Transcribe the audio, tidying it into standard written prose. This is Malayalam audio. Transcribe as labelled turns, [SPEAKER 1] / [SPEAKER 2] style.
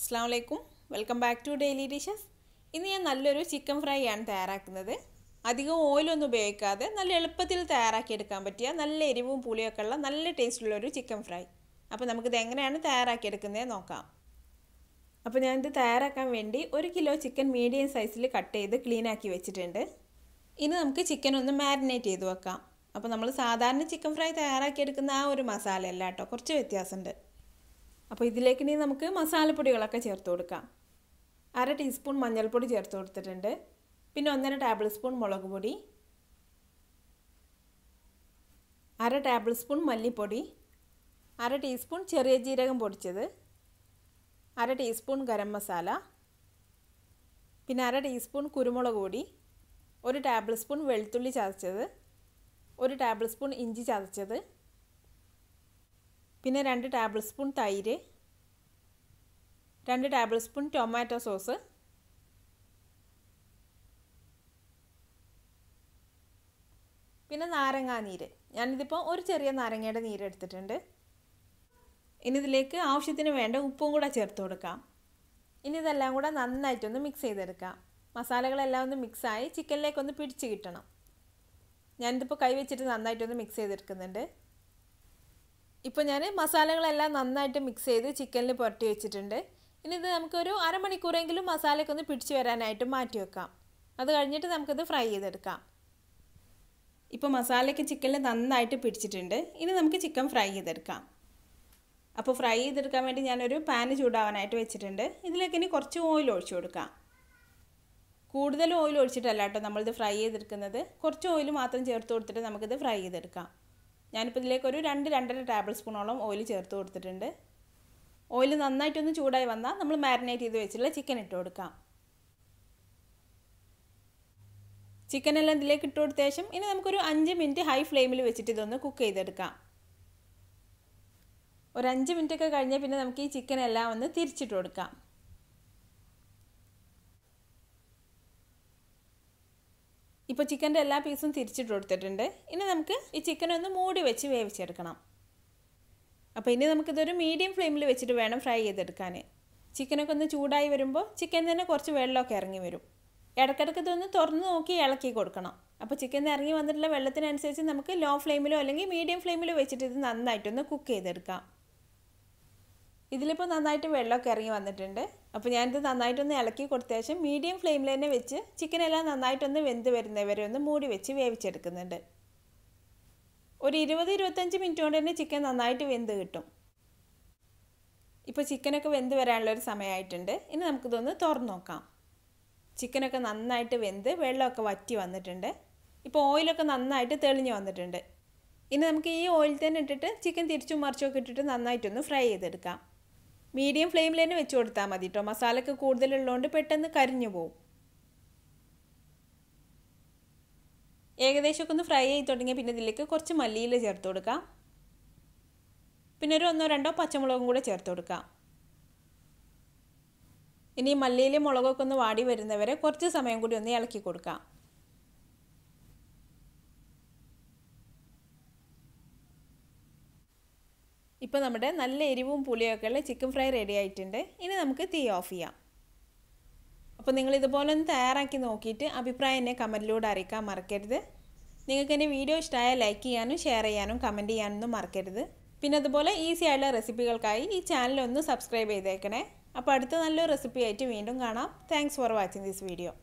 [SPEAKER 1] Assalamualaikum. Welcome back to Daily Dishes. ഇന്ന് ഞാൻ നല്ലൊരു ചിക്കൻ ഫ്രൈ ആണ് തയ്യാറാക്കുന്നത്. അധികം ഓയിൽ ഒന്നും ഉപയോഗിക്കാതെ നല്ല എളുപ്പത്തിൽ തയ്യാറാക്കി എടുക്കാൻ പറ്റിയ നല്ല എരിവും പുളിയൊക്കെ ഉള്ള നല്ല ടേസ്റ്റ് ഉള്ള ഒരു ചിക്കൻ ഫ്രൈ. അപ്പോൾ നമുക്ക് ഇത് എങ്ങനെയാണ് തയ്യാറാക്കി എടുക്കുന്നത് നോക്കാം. അപ്പോൾ ഞാൻ ഇത് തയ്യാറാക്കാൻ വേണ്ടി 1 കിലോ ചിക്കൻ മീഡിയം സൈസിൽ കട്ട് ചെയ്ത് ക്ലീൻ ആക്കി വെച്ചിട്ടുണ്ട്. ഇനി നമുക്ക് ചിക്കൻ ഒന്ന് മാരിനേറ്റ് ചെയ്തു വെക്കാം. അപ്പോൾ നമ്മൾ സാധാരണ ചിക്കൻ ഫ്രൈ തയ്യാറാക്കി എടുക്കുന്ന ആ ഒരു മസാല അല്ല കേട്ടോ, കുറച്ച് വ്യത്യാസമുണ്ട്. അപ്പോൾ ഇതിലേക്ക് ഇനി നമുക്ക് മസാലപ്പൊടികളൊക്കെ ചേർത്ത് കൊടുക്കാം. 1/2 ടീസ്പൂൺ മഞ്ഞൾപ്പൊടി ചേർത്ത് കൊടുത്തിട്ടുണ്ട്. പിന്നെ 1.5 ടേബിൾ സ്പൂൺ മുളക് പൊടി, 1/2 ടേബിൾ സ്പൂൺ മല്ലിപ്പൊടി, 1/2 ടീസ്പൂൺ ചെറിയ ജീരകം പൊടിച്ചത്, 1/2 ടീസ്പൂൺ ഗരം മസാല, പിന്നെ 1/2 ടീസ്പൂൺ കുരുമുളക് പൊടി, 1 ടേബിൾ സ്പൂൺ വെളുത്തുള്ളി ചതച്ചത്, 1 ടേബിൾ സ്പൂൺ ഇഞ്ചി ചതച്ചത്, പിന്നെ 2 ടേബിൾ സ്പൂൺ തൈര്, 2 ടേബിൾ സ്പൂൺ ടൊമാറ്റോ സോസ്, പിന്നെ നാരങ്ങാനീര്. ഞാനിതിപ്പോൾ ഒരു ചെറിയ നാരങ്ങയുടെ നീര് എടുത്തിട്ടുണ്ട്. ഇനി ഇതിലേക്ക് ആവശ്യത്തിന് വേണ്ട ഉപ്പും കൂടെ ചേർത്ത് കൊടുക്കാം. ഇനി ഇതെല്ലാം കൂടെ നന്നായിട്ടൊന്ന് മിക്സ് ചെയ്തെടുക്കാം. മസാലകളെല്ലാം ഒന്ന് മിക്സായി ചിക്കനിലേക്കൊന്ന് പിടിച്ച് കിട്ടണം. ഞാനിതിപ്പോൾ കൈ വെച്ചിട്ട് നന്നായിട്ടൊന്ന് മിക്സ് ചെയ്തെടുക്കുന്നുണ്ട്. ഇപ്പോൾ ഞാൻ മസാലകളെല്ലാം നന്നായിട്ട് മിക്സ് ചെയ്ത് ചിക്കനിൽ പുരട്ടി വെച്ചിട്ടുണ്ട്. ഇനി ഇത് നമുക്കൊരു അരമണിക്കൂറെങ്കിലും മസാലയൊക്കെ ഒന്ന് പിടിച്ച് വരാനായിട്ട് മാറ്റി വെക്കാം. അത് കഴിഞ്ഞിട്ട് നമുക്കിത് ഫ്രൈ ചെയ്തെടുക്കാം. ഇപ്പോൾ മസാലയ്ക്ക് ചിക്കനിൽ നന്നായിട്ട് പിടിച്ചിട്ടുണ്ട്. ഇനി നമുക്ക് ചിക്കൻ ഫ്രൈ ചെയ്തെടുക്കാം. അപ്പോൾ ഫ്രൈ ചെയ്തെടുക്കാൻ വേണ്ടി ഞാനൊരു പാന് ചൂടാവാനായിട്ട് വെച്ചിട്ടുണ്ട്. ഇതിലേക്ക് ഇനി കുറച്ച് ഓയിൽ ഒഴിച്ചു കൊടുക്കാം. കൂടുതൽ ഓയിൽ ഒഴിച്ചിട്ടല്ല കേട്ടോ നമ്മളിത് ഫ്രൈ ചെയ്തെടുക്കുന്നത്. കുറച്ച് ഓയിൽ മാത്രം ചേർത്ത് കൊടുത്തിട്ട് നമുക്കിത് ഫ്രൈ ചെയ്തെടുക്കാം. ഞാനിപ്പോൾ ഇതിലേക്ക് ഒരു 2-2.5 ടേബിൾ സ്പൂണോളം ഓയിൽ ചേർത്ത് കൊടുത്തിട്ടുണ്ട്. ഓയിൽ നന്നായിട്ടൊന്ന് ചൂടായി വന്നാൽ നമ്മൾ മാരിനേറ്റ് ചെയ്ത് വെച്ചിട്ടുള്ള ചിക്കൻ ഇട്ട് കൊടുക്കാം. ചിക്കനെല്ലാം ഇതിലേക്ക് ഇട്ട് കൊടുത്ത ശേഷം ഇനി നമുക്കൊരു 5 മിനിറ്റ് ഹൈ ഫ്ലെയിമിൽ വെച്ചിട്ട് ഇതൊന്ന് കുക്ക് ചെയ്തെടുക്കാം. ഒരു 5 മിനിറ്റ് ഒക്കെ കഴിഞ്ഞാൽ പിന്നെ നമുക്ക് ഈ ചിക്കൻ എല്ലാം ഒന്ന് തിരിച്ചിട്ട് കൊടുക്കാം. ഇപ്പോൾ ചിക്കൻ്റെ എല്ലാ പീസും തിരിച്ചിട്ട് കൊടുത്തിട്ടുണ്ട്. ഇനി നമുക്ക് ഈ ചിക്കൻ ഒന്ന് മൂടി വെച്ച് വേവിച്ചെടുക്കണം. അപ്പോൾ ഇനി നമുക്കിതൊരു മീഡിയം ഫ്ലെയിമിൽ വെച്ചിട്ട് വേണം ഫ്രൈ ചെയ്തെടുക്കാൻ. ചിക്കനൊക്കെ ഒന്ന് ചൂടായി വരുമ്പോൾ ചിക്കൻ തന്നെ കുറച്ച് വെള്ളമൊക്കെ ഇറങ്ങി വരും. ഇടയ്ക്കിടയ്ക്ക് ഇതൊന്ന് തുറന്ന് നോക്കി ഇളക്കി കൊടുക്കണം. അപ്പോൾ ചിക്കൻ ഇറങ്ങി വന്നിട്ടുള്ള വെള്ളത്തിനനുസരിച്ച് നമുക്ക് ലോ ഫ്ലെയിമിലോ അല്ലെങ്കിൽ മീഡിയം ഫ്ലെയിമിലോ വെച്ചിട്ട് ഇത് നന്നായിട്ടൊന്ന് കുക്ക് ചെയ്തെടുക്കാം. ഇതിലിപ്പോൾ നന്നായിട്ട് വെള്ളമൊക്കെ ഇറങ്ങി വന്നിട്ടുണ്ട്. അപ്പോൾ ഞാനിത് നന്നായിട്ടൊന്ന് ഇളക്കി കൊടുത്ത ശേഷം മീഡിയം ഫ്ലെയിമിൽ തന്നെ വെച്ച് ചിക്കനെല്ലാം നന്നായിട്ടൊന്ന് വെന്ത് വരുന്നവരെ ഒന്ന് മൂടി വെച്ച് വേവിച്ചെടുക്കുന്നുണ്ട്. ഒരു 20-25 മിനിറ്റ് കൊണ്ട് തന്നെ ചിക്കൻ നന്നായിട്ട് വെന്ത് കിട്ടും. ഇപ്പോൾ ചിക്കനൊക്കെ വെന്ത് വരാനുള്ളൊരു സമയമായിട്ടുണ്ട്. ഇനി നമുക്കിതൊന്ന് തുറന്ന് നോക്കാം. ചിക്കനൊക്കെ നന്നായിട്ട് വെന്ത് വെള്ളമൊക്കെ വറ്റി വന്നിട്ടുണ്ട്. ഇപ്പോൾ ഓയിലൊക്കെ നന്നായിട്ട് തെളിഞ്ഞ് വന്നിട്ടുണ്ട്. ഇനി നമുക്ക് ഈ ഓയിൽ തന്നെ ഇട്ടിട്ട് ചിക്കൻ തിരിച്ചും മറിച്ചൊക്കെ ഇട്ടിട്ട് നന്നായിട്ടൊന്ന് ഫ്രൈ ചെയ്തെടുക്കാം. മീഡിയം ഫ്ലെയിമിൽ തന്നെ വെച്ച് കൊടുത്താൽ മതി കേട്ടോ. മസാലയൊക്കെ കൂടുതലുള്ളതുകൊണ്ട് പെട്ടെന്ന് കരിഞ്ഞു പോവും. ഏകദേശമൊക്കെ ഒന്ന് ഫ്രൈ ചെയ്ത് തുടങ്ങിയ പിന്നെ ഇതിലേക്ക് കുറച്ച് മല്ലിയില ചേർത്ത് കൊടുക്കാം. പിന്നെ ഒരു 1-2 പച്ചമുളകും കൂടെ ചേർത്ത് കൊടുക്കാം. ഇനി മല്ലിയിലും മുളകൊക്കെ ഒന്ന് വാടി വരുന്നവരെ കുറച്ച് സമയം കൂടി ഒന്ന് ഇളക്കി കൊടുക്കാം. ഇപ്പോൾ നമ്മുടെ നല്ല എരിവും പുളിയൊക്കെ ഉള്ള ചിക്കൻ ഫ്രൈ റെഡി ആയിട്ടുണ്ട്. ഇനി നമുക്ക് തീ ഓഫ് ചെയ്യാം. അപ്പോൾ നിങ്ങൾ ഇതുപോലെ ഒന്ന് തയ്യാറാക്കി നോക്കിയിട്ട് അഭിപ്രായം എന്നെ കമൻറ്റിലൂടെ അറിയിക്കാൻ മറക്കരുത്. നിങ്ങൾക്ക് എൻ്റെ വീഡിയോ ഇഷ്ടമായാൽ ലൈക്ക് ചെയ്യാനും ഷെയർ ചെയ്യാനും കമൻറ്റ് ചെയ്യാനൊന്നും മറക്കരുത്. പിന്നെ അതുപോലെ ഈസി ആയിട്ടുള്ള റെസിപ്പികൾക്കായി ഈ ചാനൽ ഒന്ന് സബ്സ്ക്രൈബ് ചെയ്തേക്കണേ. അപ്പോൾ അടുത്ത നല്ലൊരു റെസിപ്പി ആയിട്ട് വീണ്ടും കാണാം. Thanks for watching this video.